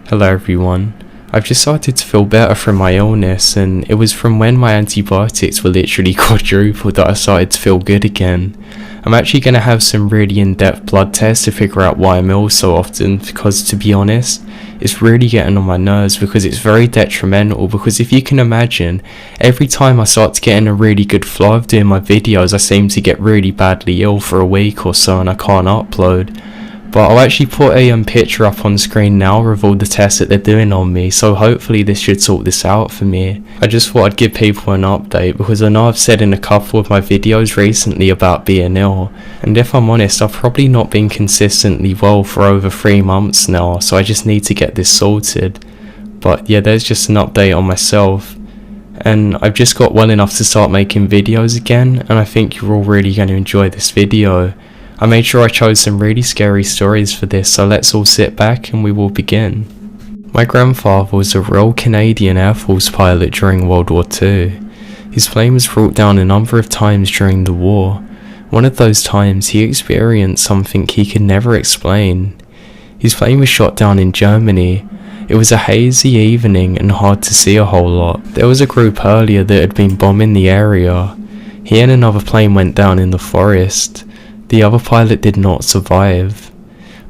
Hello everyone. I've just started to feel better from my illness, and it was from when my antibiotics were literally quadrupled that I started to feel good again. I'm actually going to have some really in-depth blood tests to figure out why I'm ill so often, because to be honest, it's really getting on my nerves because it's very detrimental. Because if you can imagine, every time I start to get in a really good flow of doing my videos, I seem to get really badly ill for a week or so and I can't upload. But I'll actually put a picture up on screen now of all the tests that they're doing on me, so hopefully this should sort this out for me. I just thought I'd give people an update because I know I've said in a couple of my videos recently about being ill, and if I'm honest, I've probably not been consistently well for over 3 months now, so I just need to get this sorted. But yeah, there's just an update on myself. And I've just got well enough to start making videos again, and I think you're all really going to enjoy this video. I made sure I chose some really scary stories for this, so let's all sit back and we will begin. My grandfather was a Royal Canadian Air Force pilot during World War II. His plane was brought down a number of times during the war. One of those times he experienced something he could never explain. His plane was shot down in Germany. It was a hazy evening and hard to see a whole lot. There was a group earlier that had been bombing the area. He and another plane went down in the forest. The other pilot did not survive.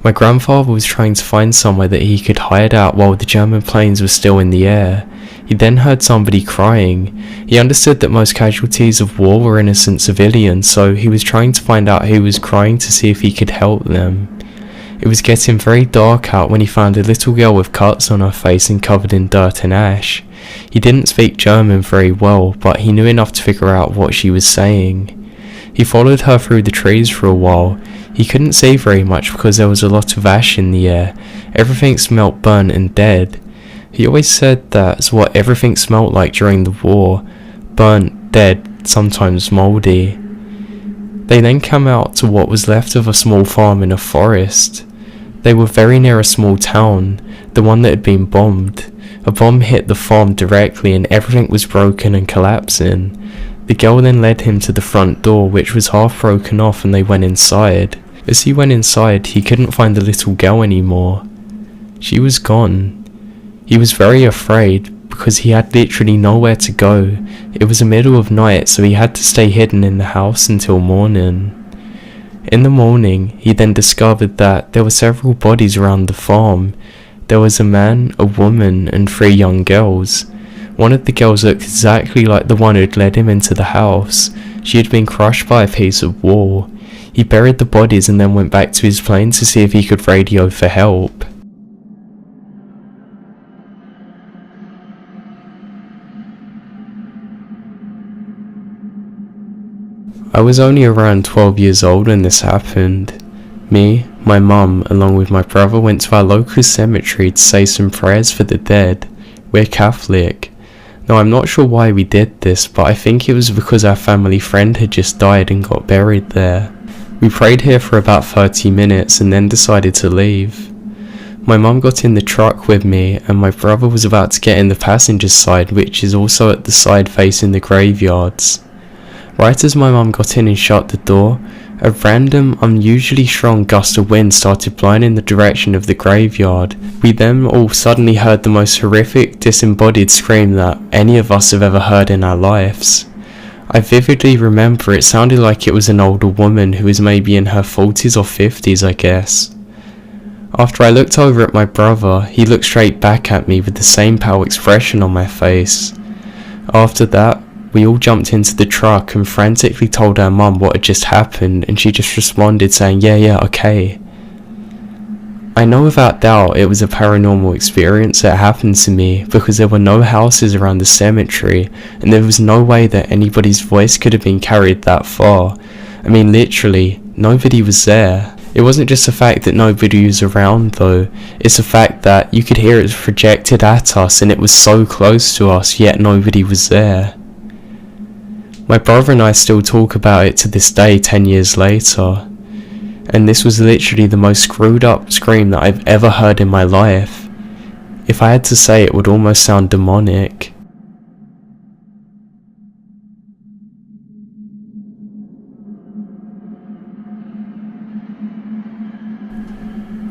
My grandfather was trying to find somewhere that he could hide out while the German planes were still in the air. He then heard somebody crying. He understood that most casualties of war were innocent civilians, so he was trying to find out who was crying to see if he could help them. It was getting very dark out when he found a little girl with cuts on her face and covered in dirt and ash. He didn't speak German very well, but he knew enough to figure out what she was saying. He followed her through the trees for a while. He couldn't see very much because there was a lot of ash in the air. Everything smelt burnt and dead. He always said that's what everything smelt like during the war. Burnt, dead, sometimes mouldy. They then came out to what was left of a small farm in a forest. They were very near a small town, the one that had been bombed. A bomb hit the farm directly and everything was broken and collapsing. The girl then led him to the front door, which was half broken off, and they went inside. As he went inside, he couldn't find the little girl anymore. She was gone. He was very afraid because he had literally nowhere to go. It was the middle of night, so he had to stay hidden in the house until morning. In the morning, he then discovered that there were several bodies around the farm. There was a man, a woman, and 3 young girls. One of the girls looked exactly like the one who'd led him into the house. She had been crushed by a piece of wall. He buried the bodies and then went back to his plane to see if he could radio for help. I was only around 12 years old when this happened. Me, my mum, along with my brother went to our local cemetery to say some prayers for the dead. We're Catholic. Now, I'm not sure why we did this, but I think it was because our family friend had just died and got buried there. We prayed here for about 30 minutes and then decided to leave. My mum got in the truck with me and my brother was about to get in the passenger side, which is also at the side facing the graveyards. Right as my mum got in and shut the door, a random, unusually strong gust of wind started blowing in the direction of the graveyard. We then all suddenly heard the most horrific, disembodied scream that any of us have ever heard in our lives. I vividly remember it sounded like it was an older woman who was maybe in her 40s or 50s, I guess. After I looked over at my brother, he looked straight back at me with the same pale expression on my face. After that, we all jumped into the truck and frantically told our mum what had just happened, and she just responded saying, yeah, okay. I know without doubt it was a paranormal experience that happened to me because there were no houses around the cemetery and there was no way that anybody's voice could have been carried that far. I mean, literally, nobody was there. It wasn't just the fact that nobody was around though, it's the fact that you could hear it projected at us and it was so close to us, yet nobody was there. My brother and I still talk about it to this day 10 years later, and this was literally the most screwed up scream that I've ever heard in my life. If I had to say, it would almost sound demonic.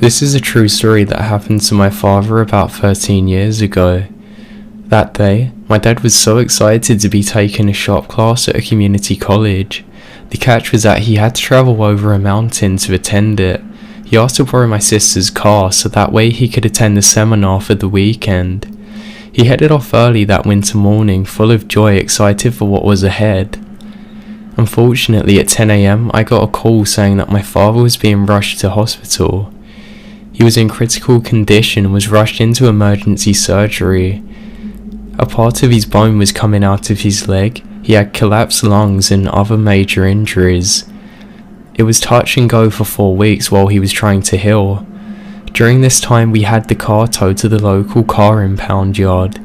This is a true story that happened to my father about 13 years ago. That day, my dad was so excited to be taking a shop class at a community college. The catch was that he had to travel over a mountain to attend it. He asked to borrow my sister's car so that way he could attend the seminar for the weekend. He headed off early that winter morning, full of joy, excited for what was ahead. Unfortunately, at 10 AM, I got a call saying that my father was being rushed to hospital. He was in critical condition and was rushed into emergency surgery. A part of his bone was coming out of his leg. He had collapsed lungs and other major injuries. It was touch and go for 4 weeks while he was trying to heal. During this time, we had the car towed to the local car impound yard.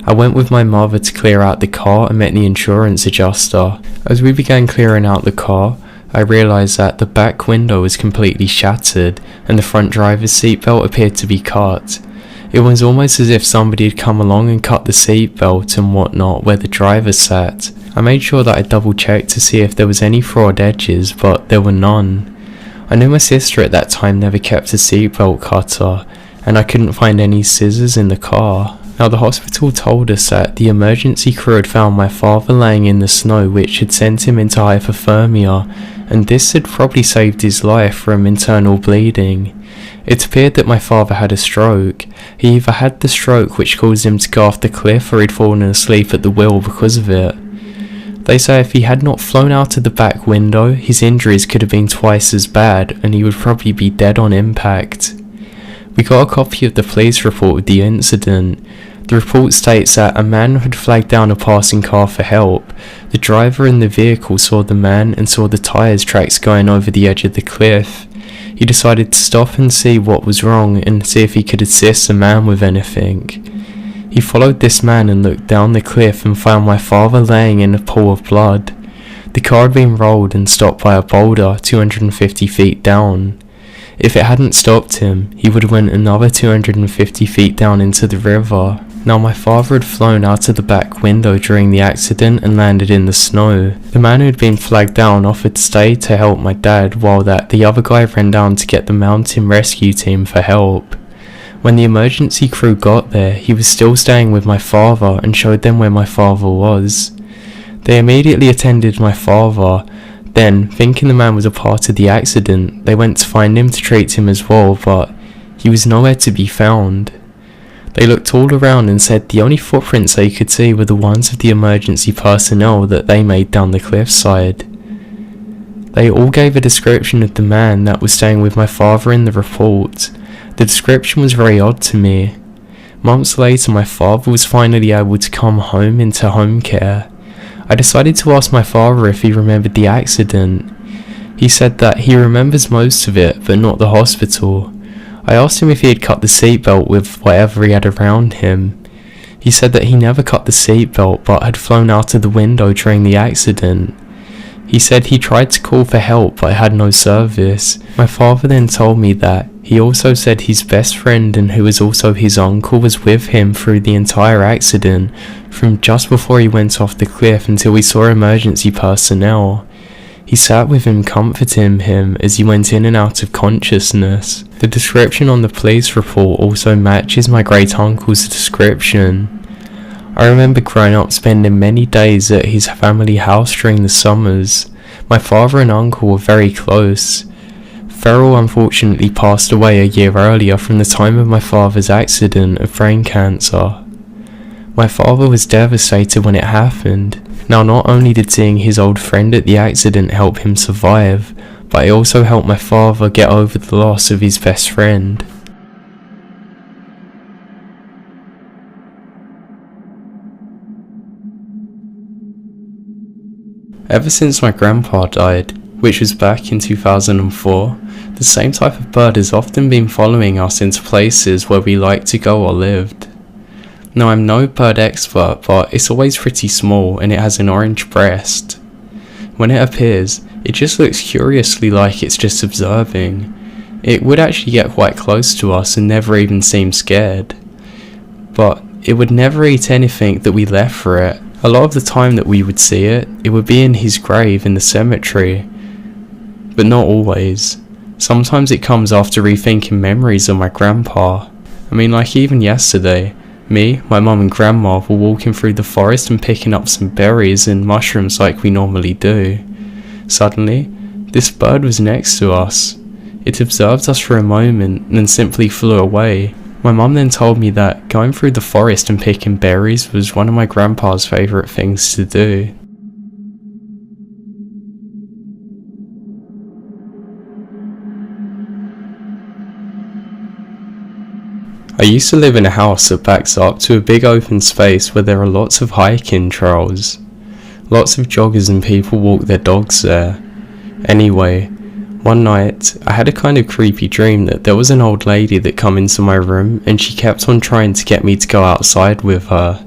I went with my mother to clear out the car and met the insurance adjuster. As we began clearing out the car, I realised that the back window was completely shattered and the front driver's seatbelt appeared to be cut. It was almost as if somebody had come along and cut the seatbelt and whatnot where the driver sat. I made sure that I double checked to see if there was any fraud edges, but there were none. I knew my sister at that time never kept a seatbelt cutter, and I couldn't find any scissors in the car. Now the hospital told us that the emergency crew had found my father laying in the snow, which had sent him into hypothermia, and this had probably saved his life from internal bleeding. It appeared that my father had a stroke. He either had the stroke which caused him to go off the cliff, or he'd fallen asleep at the wheel because of it. They say if he had not flown out of the back window, his injuries could have been twice as bad and he would probably be dead on impact. We got a copy of the police report of the incident. The report states that a man had flagged down a passing car for help. The driver in the vehicle saw the man and saw the tyres tracks going over the edge of the cliff. He decided to stop and see what was wrong and see if he could assist the man with anything. He followed this man and looked down the cliff and found my father laying in a pool of blood. The car had been rolled and stopped by a boulder 250 feet down. If it hadn't stopped him, he would have went another 250 feet down into the river. Now my father had flown out of the back window during the accident and landed in the snow. The man who had been flagged down offered to stay to help my dad, while the other guy ran down to get the mountain rescue team for help. When the emergency crew got there, he was still staying with my father and showed them where my father was. They immediately attended my father. Then, thinking the man was a part of the accident, they went to find him to treat him as well, but he was nowhere to be found. They looked all around and said the only footprints they could see were the ones of the emergency personnel that they made down the cliffside. They all gave a description of the man that was staying with my father in the report. The description was very odd to me. Months later, my father was finally able to come home into home care. I decided to ask my father if he remembered the accident. He said that he remembers most of it, but not the hospital. I asked him if he had cut the seatbelt with whatever he had around him. He said that he never cut the seatbelt but had flown out of the window during the accident. He said he tried to call for help but had no service. My father then told me that he also said his best friend, and who was also his uncle, was with him through the entire accident, from just before he went off the cliff until he saw emergency personnel. He sat with him, comforting him as he went in and out of consciousness. The description on the police report also matches my great uncle's description. I remember growing up spending many days at his family house during the summers. My father and uncle were very close. Farrell unfortunately passed away a year earlier from the time of my father's accident of brain cancer. My father was devastated when it happened. Now, not only did seeing his old friend at the accident help him survive, but it also helped my father get over the loss of his best friend. Ever since my grandpa died, which was back in 2004, the same type of bird has often been following us into places where we like to go or lived. Now, I'm no bird expert, but it's always pretty small and it has an orange breast. When it appears, it just looks curiously like it's just observing. It would actually get quite close to us and never even seem scared. But it would never eat anything that we left for it. A lot of the time that we would see it, it would be in his grave in the cemetery. But not always. Sometimes it comes after rethinking memories of my grandpa. I mean, like even yesterday, me, my mum and grandma were walking through the forest and picking up some berries and mushrooms like we normally do. Suddenly, this bird was next to us. It observed us for a moment and then simply flew away. My mum then told me that going through the forest and picking berries was one of my grandpa's favourite things to do. I used to live in a house that backs up to a big open space where there are lots of hiking trails. Lots of joggers and people walk their dogs there. Anyway, one night I had a kind of creepy dream that there was an old lady that come into my room and she kept on trying to get me to go outside with her.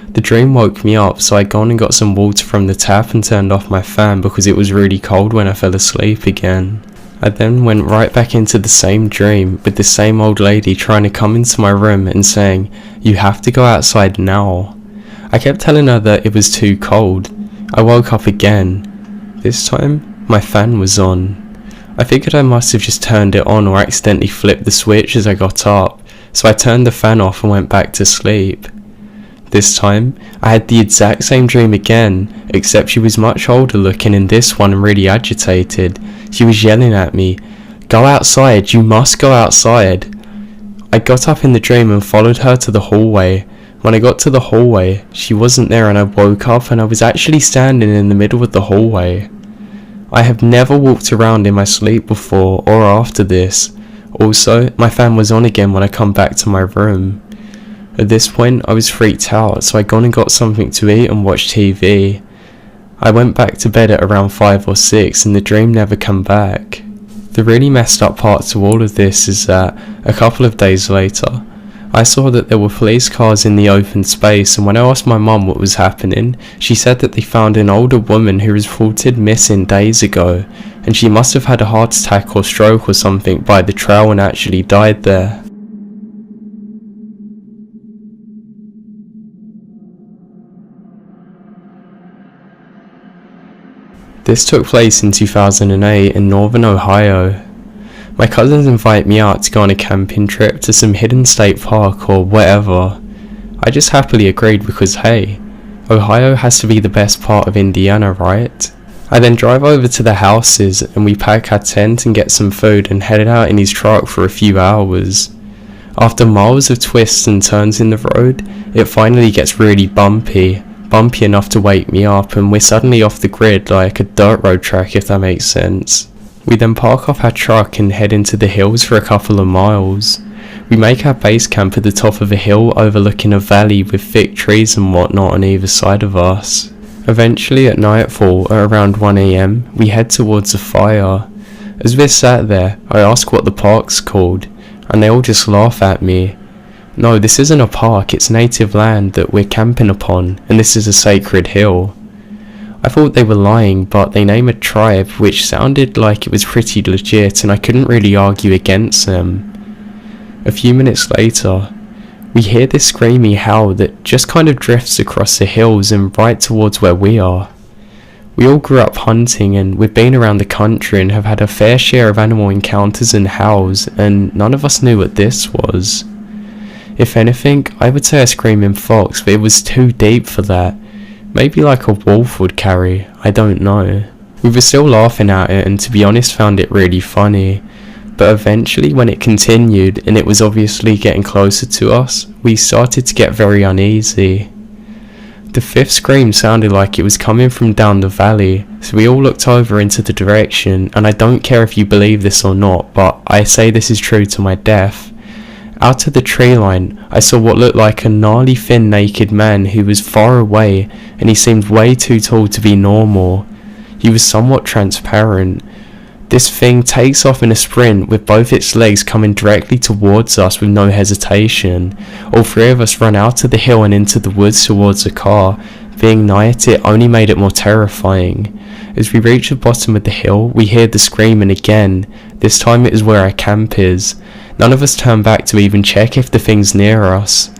The dream woke me up, so I gone and got some water from the tap and turned off my fan because it was really cold when I fell asleep again. I then went right back into the same dream with the same old lady trying to come into my room and saying, "You have to go outside now." I kept telling her that it was too cold. I woke up again. This time, my fan was on. I figured I must have just turned it on or accidentally flipped the switch as I got up, so I turned the fan off and went back to sleep. This time, I had the exact same dream again, except she was much older looking in this one and really agitated. She was yelling at me, "Go outside, you must go outside." I got up in the dream and followed her to the hallway. When I got to the hallway, she wasn't there and I woke up and I was actually standing in the middle of the hallway. I have never walked around in my sleep before or after this. Also, my fan was on again when I come back to my room. At this point, I was freaked out, so I gone and got something to eat and watched TV. I went back to bed at around 5 or 6 and the dream never came back. The really messed up part to all of this is that, a couple of days later, I saw that there were police cars in the open space, and when I asked my mum what was happening, she said that they found an older woman who was reported missing days ago, and she must have had a heart attack or stroke or something by the trail and actually died there. This took place in 2008 in northern Ohio. My cousins invite me out to go on a camping trip to some hidden state park or whatever. I just happily agreed because hey, Ohio has to be the best part of Indiana, right? I then drive over to the houses and we pack our tent and get some food and headed out in his truck for a few hours. After miles of twists and turns in the road, it finally gets really bumpy enough to wake me up, and we're suddenly off the grid like a dirt road track, if that makes sense. We then park off our truck and head into the hills for a couple of miles. We make our base camp at the top of a hill overlooking a valley with thick trees and whatnot on either side of us. Eventually at nightfall at around 1 AM, we head towards a fire. As we're sat there, I ask what the park's called, and they all just laugh at me. No, this isn't a park, it's native land that we're camping upon, and this is a sacred hill. I thought they were lying, but they name a tribe which sounded like it was pretty legit, and I couldn't really argue against them. A few minutes later, we hear this screamy howl that just kind of drifts across the hills and right towards where we are. We all grew up hunting and we've been around the country and have had a fair share of animal encounters and howls, and none of us knew what this was. If anything, I would say a screaming fox, but it was too deep for that. Maybe like a wolf would carry, I don't know. We were still laughing at it and to be honest found it really funny. But eventually when it continued and it was obviously getting closer to us, we started to get very uneasy. The fifth scream sounded like it was coming from down the valley, so we all looked over into the direction, and I don't care if you believe this or not, but I say this is true to my death. Out of the tree line, I saw what looked like a gnarly thin naked man who was far away, and he seemed way too tall to be normal. He was somewhat transparent. This thing takes off in a sprint with both its legs coming directly towards us with no hesitation. All three of us ran out of the hill and into the woods towards a car. Being nigh at it only made it more terrifying. As we reach the bottom of the hill, we hear the screaming again. This time it is where our camp is. None of us turn back to even check if the thing's near us.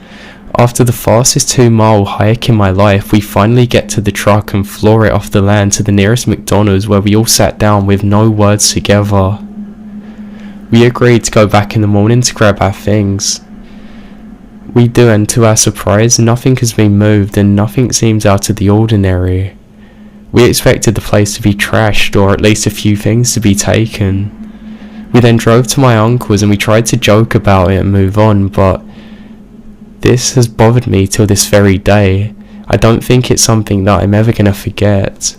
After the fastest 2-mile hike in my life, we finally get to the truck and floor it off the land to the nearest McDonald's, where we all sat down with no words together. We agreed to go back in the morning to grab our things. We do, and to our surprise, nothing has been moved and nothing seems out of the ordinary. We expected the place to be trashed, or at least a few things to be taken. We then drove to my uncle's and we tried to joke about it and move on, but this has bothered me till this very day. I don't think it's something that I'm ever going to forget.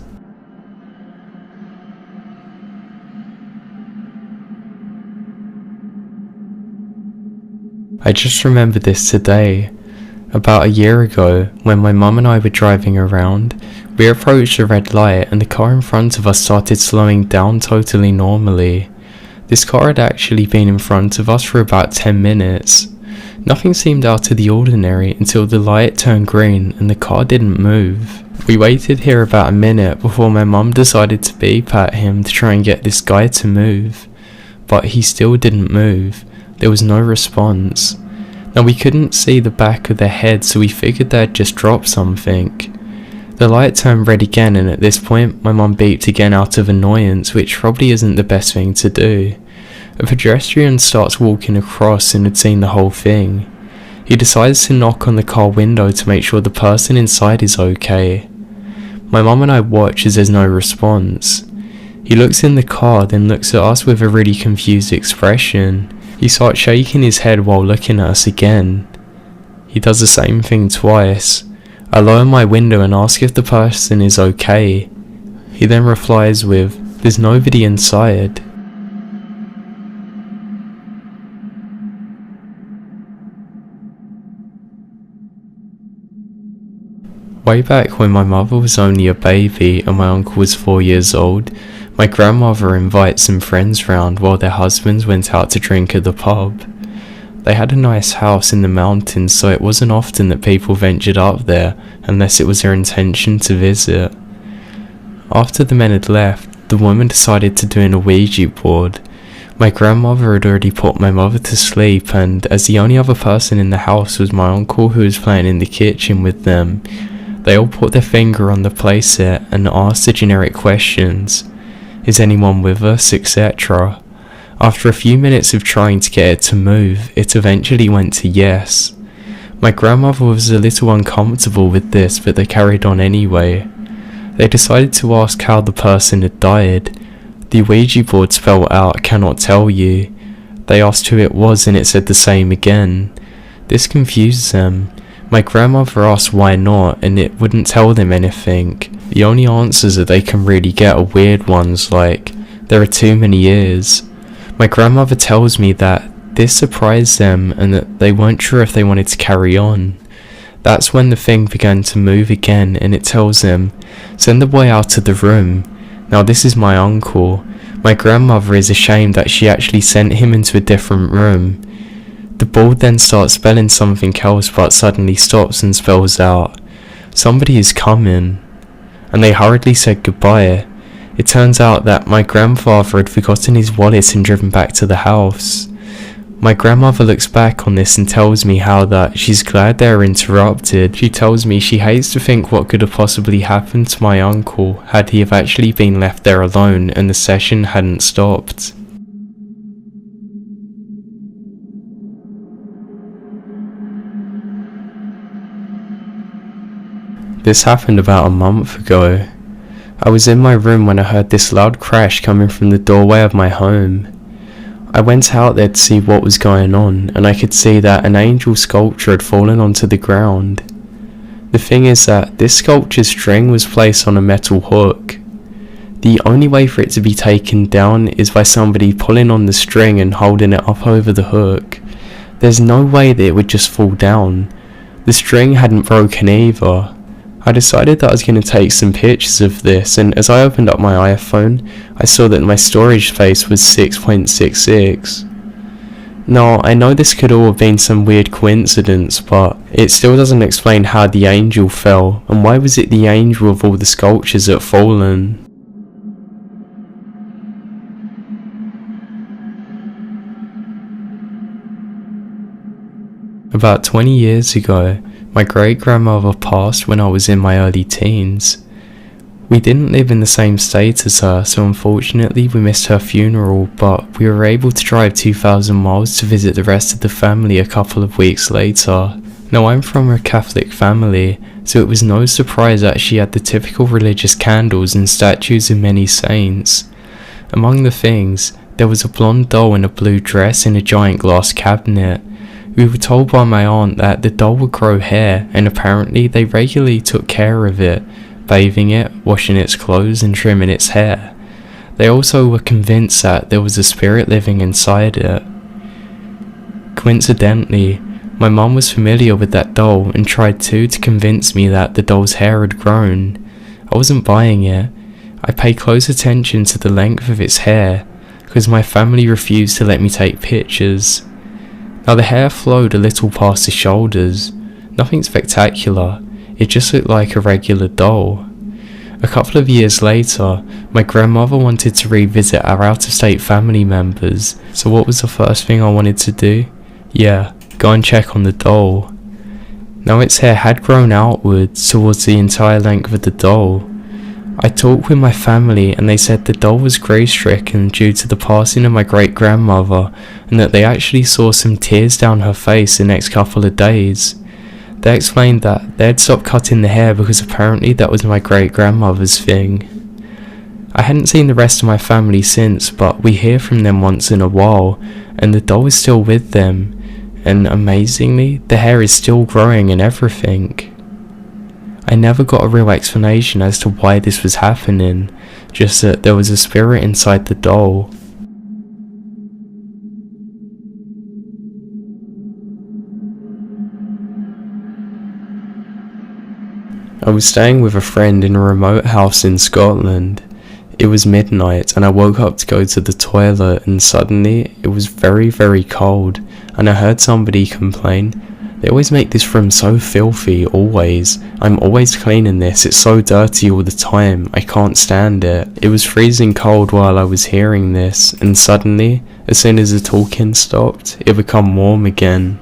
I just remember this today. About a year ago, when my mum and I were driving around, we approached a red light and the car in front of us started slowing down totally normally. This car had actually been in front of us for about 10 minutes. Nothing seemed out of the ordinary until the light turned green and the car didn't move. We waited here about a minute before my mum decided to beep at him to try and get this guy to move. But he still didn't move. There was no response. Now we couldn't see the back of their head, so we figured they'd just dropped something. The light turned red again, and at this point my mum beeped again out of annoyance, which probably isn't the best thing to do. A pedestrian starts walking across and had seen the whole thing. He decides to knock on the car window to make sure the person inside is okay. My mum and I watch as there's no response. He looks in the car, then looks at us with a really confused expression. He starts shaking his head while looking at us again. He does the same thing twice. I lower my window and ask if the person is okay. He then replies with, "There's nobody inside." Way back when my mother was only a baby and my uncle was 4 years old, my grandmother invited some friends round while their husbands went out to drink at the pub. They had a nice house in the mountains, so it wasn't often that people ventured up there unless it was their intention to visit. After the men had left, the woman decided to do a Ouija board. My grandmother had already put my mother to sleep, and as the only other person in the house was my uncle who was playing in the kitchen with them, they all put their finger on the playset and asked the generic questions. Is anyone with us, etc. After a few minutes of trying to get it to move, it eventually went to yes. My grandmother was a little uncomfortable with this, but they carried on anyway. They decided to ask how the person had died. The Ouija board spelled out "cannot tell you." They asked who it was and it said the same again. This confused them. My grandmother asked why not, and it wouldn't tell them anything. The only answers that they can really get are weird ones like, "There are too many ears." My grandmother tells me that this surprised them and that they weren't sure if they wanted to carry on. That's when the thing began to move again, and it tells them, "Send the boy out of the room." Now this is my uncle. My grandmother is ashamed that she actually sent him into a different room. The board then starts spelling something else, but suddenly stops and spells out, "Somebody is coming." And they hurriedly said goodbye. It turns out that my grandfather had forgotten his wallet and driven back to the house. My grandmother looks back on this and tells me how that she's glad they're interrupted. She tells me she hates to think what could have possibly happened to my uncle had he have actually been left there alone and the session hadn't stopped. This happened about a month ago. I was in my room when I heard this loud crash coming from the doorway of my home. I went out there to see what was going on, and I could see that an angel sculpture had fallen onto the ground. The thing is that this sculpture's string was placed on a metal hook. The only way for it to be taken down is by somebody pulling on the string and holding it up over the hook. There's no way that it would just fall down. The string hadn't broken either. I decided that I was going to take some pictures of this, and as I opened up my iPhone, I saw that my storage space was 6.66. Now, I know this could all have been some weird coincidence, but it still doesn't explain how the angel fell, and why was it the angel of all the sculptures that had fallen? About 20 years ago, my great-grandmother passed when I was in my early teens. We didn't live in the same state as her, so unfortunately we missed her funeral, but we were able to drive 2,000 miles to visit the rest of the family a couple of weeks later. Now, I'm from a Catholic family, so it was no surprise that she had the typical religious candles and statues of many saints. Among the things, there was a blonde doll in a blue dress in a giant glass cabinet. We were told by my aunt that the doll would grow hair, and apparently they regularly took care of it, bathing it, washing its clothes and trimming its hair. They also were convinced that there was a spirit living inside it. Coincidentally, my mum was familiar with that doll and tried to convince me that the doll's hair had grown. I wasn't buying it. I paid close attention to the length of its hair, because my family refused to let me take pictures. Now, the hair flowed a little past the shoulders. Nothing spectacular. It just looked like a regular doll. A couple of years later, my grandmother wanted to revisit our out-of-state family members, so what was the first thing I wanted to do? Yeah, go and check on the doll. Now, its hair had grown outwards towards the entire length of the doll. I talked with my family and they said the doll was grey-stricken due to the passing of my great-grandmother, and that they actually saw some tears down her face the next couple of days. They explained that they'd stopped cutting the hair because apparently that was my great-grandmother's thing. I hadn't seen the rest of my family since, but we hear from them once in a while, and the doll is still with them, and amazingly, the hair is still growing and everything. I never got a real explanation as to why this was happening, just that there was a spirit inside the doll. I was staying with a friend in a remote house in Scotland. It was midnight and I woke up to go to the toilet, and suddenly it was very, very cold, and I heard somebody complain, "They always make this room so filthy, always. I'm always cleaning this, it's so dirty all the time, I can't stand it." It was freezing cold while I was hearing this, and suddenly, as soon as the talking stopped, it became warm again.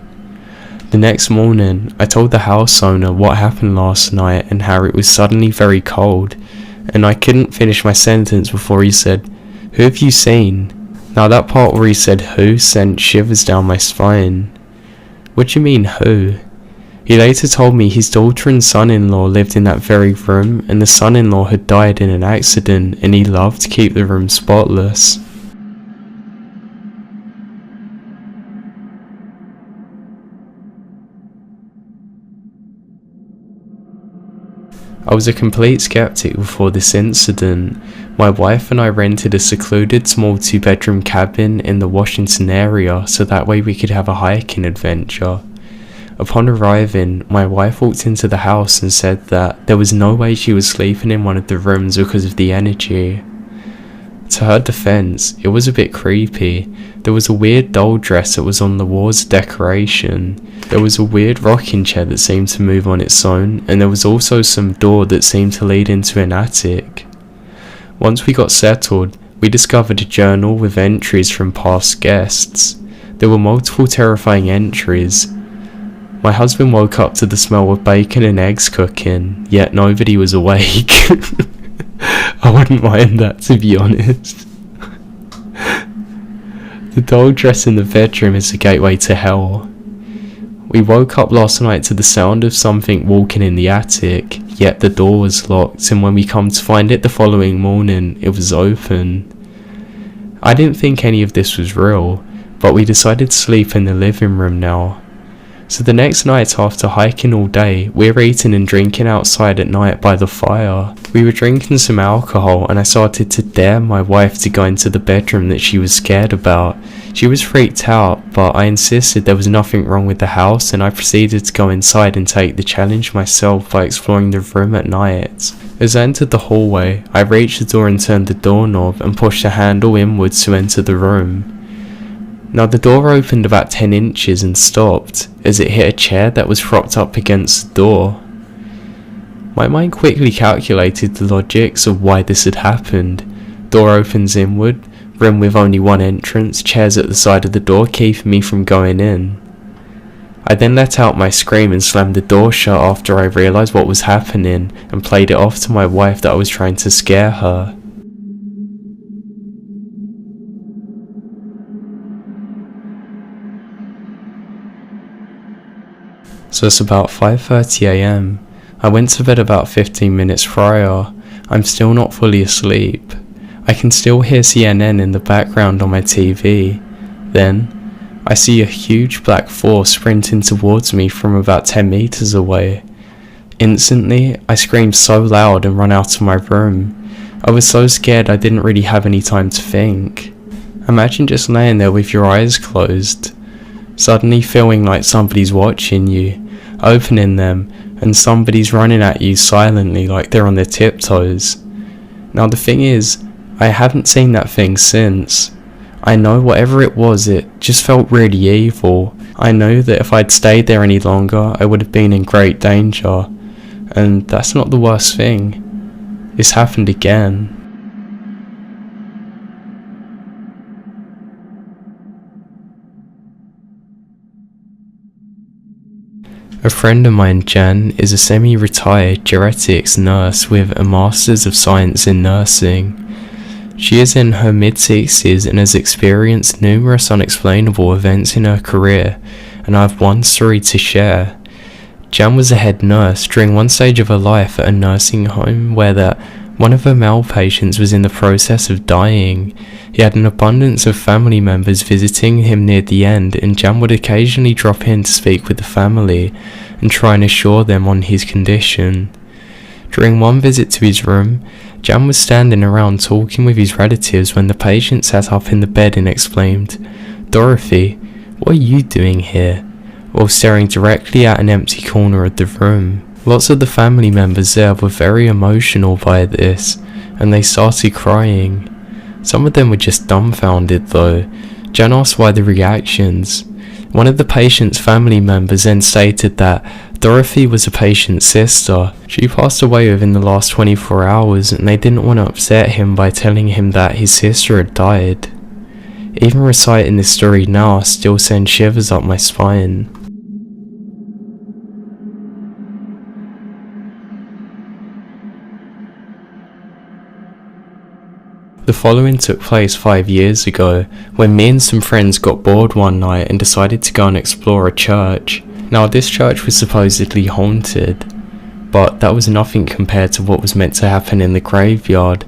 The next morning, I told the house owner what happened last night and how it was suddenly very cold, and I couldn't finish my sentence before he said, "Who have you seen?" Now, that part where he said who sent shivers down my spine. What do you mean, who? He later told me his daughter and son-in-law lived in that very room, and the son-in-law had died in an accident, and he loved to keep the room spotless. I was a complete skeptic before this incident. My wife and I rented a secluded small 2-bedroom cabin in the Washington area so that way we could have a hiking adventure. Upon arriving, my wife walked into the house and said that there was no way she was sleeping in one of the rooms because of the energy. To her defense, it was a bit creepy. There was a weird doll dress that was on the walls of decoration. There was a weird rocking chair that seemed to move on its own, and there was also some door that seemed to lead into an attic. Once we got settled, we discovered a journal with entries from past guests. There were multiple terrifying entries. My husband woke up to the smell of bacon and eggs cooking, yet nobody was awake. I wouldn't mind that, to be honest. The doll dress in the bedroom is the gateway to hell. We woke up last night to the sound of something walking in the attic, yet the door was locked, and when we come to find it the following morning, it was open. I didn't think any of this was real, but we decided to sleep in the living room now. So the next night, after hiking all day, we were eating and drinking outside at night by the fire. We were drinking some alcohol, and I started to dare my wife to go into the bedroom that she was scared about. She was freaked out, but I insisted there was nothing wrong with the house, and I proceeded to go inside and take the challenge myself by exploring the room at night. As I entered the hallway, I reached the door and turned the doorknob and pushed the handle inwards to enter the room. Now, the door opened about 10 inches and stopped as it hit a chair that was propped up against the door. My mind quickly calculated the logics of why this had happened. Door opens inward, room with only one entrance, chairs at the side of the door keeping me from going in. I then let out my scream and slammed the door shut after I realised what was happening and played it off to my wife that I was trying to scare her. So it's about 5:30 AM. I went to bed about 15 minutes prior. I'm still not fully asleep. I can still hear CNN in the background on my TV. Then, I see a huge black force sprinting towards me from about 10 meters away. Instantly, I screamed so loud and ran out of my room. I was so scared I didn't really have any time to think. Imagine just laying there with your eyes closed, suddenly feeling like somebody's watching you, opening them, and somebody's running at you silently like they're on their tiptoes. Now the thing is, I haven't seen that thing since. I know whatever it was, it just felt really evil. I know that if I'd stayed there any longer, I would have been in great danger. And that's not the worst thing. It's happened again. A friend of mine, Jen, is a semi-retired geriatrics nurse with a Masters of Science in Nursing. She is in her mid-60s and has experienced numerous unexplainable events in her career, and I have one story to share. Jan was a head nurse during one stage of her life at a nursing home where one of her male patients was in the process of dying. He had an abundance of family members visiting him near the end, and Jan would occasionally drop in to speak with the family and try and assure them on his condition. During one visit to his room, Jan was standing around talking with his relatives when the patient sat up in the bed and exclaimed, "Dorothy, what are you doing here?" while staring directly at an empty corner of the room. Lots of the family members there were very emotional by this, and they started crying. Some of them were just dumbfounded though. Jan asked why the reactions. One of the patient's family members then stated that Dorothy was a patient's sister. She passed away within the last 24 hours, and they didn't want to upset him by telling him that his sister had died. Even reciting this story now still sends shivers up my spine. The following took place 5 years ago, when me and some friends got bored one night and decided to go and explore a church. Now this church was supposedly haunted, but that was nothing compared to what was meant to happen in the graveyard.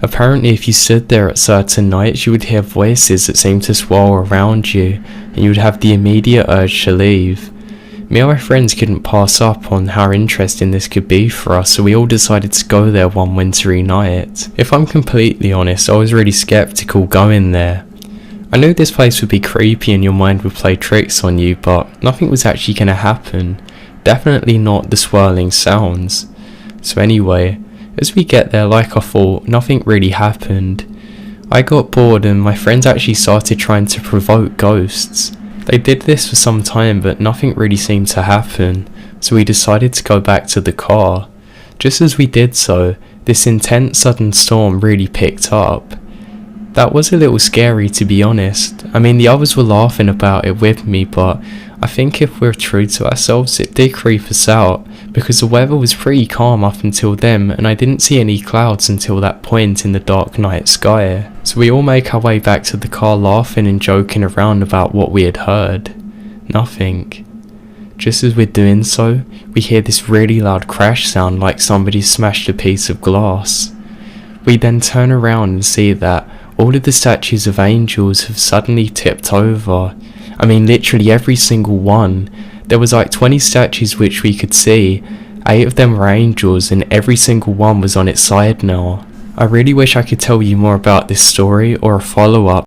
Apparently if you stood there at certain nights, you would hear voices that seemed to swirl around you, and you would have the immediate urge to leave. Me and my friends couldn't pass up on how interesting this could be for us, so we all decided to go there one wintry night. If I'm completely honest, I was really skeptical going there. I knew this place would be creepy and your mind would play tricks on you, but nothing was actually going to happen. Definitely not the swirling sounds. So anyway, as we get there, like I thought, nothing really happened. I got bored and my friends actually started trying to provoke ghosts. They did this for some time, but nothing really seemed to happen, so we decided to go back to the car. Just as we did so, this intense sudden storm really picked up. That was a little scary, to be honest. I mean, the others were laughing about it with me, but I think if we're true to ourselves, it did creep us out, because the weather was pretty calm up until then, and I didn't see any clouds until that point in the dark night sky. So we all make our way back to the car laughing and joking around about what we had heard. Nothing. Just as we're doing so, we hear this really loud crash sound like somebody smashed a piece of glass. We then turn around and see that all of the statues of angels have suddenly tipped over. I mean literally every single one. There was like 20 statues which we could see. 8 of them were angels and every single one was on its side now. I really wish I could tell you more about this story or a follow-up,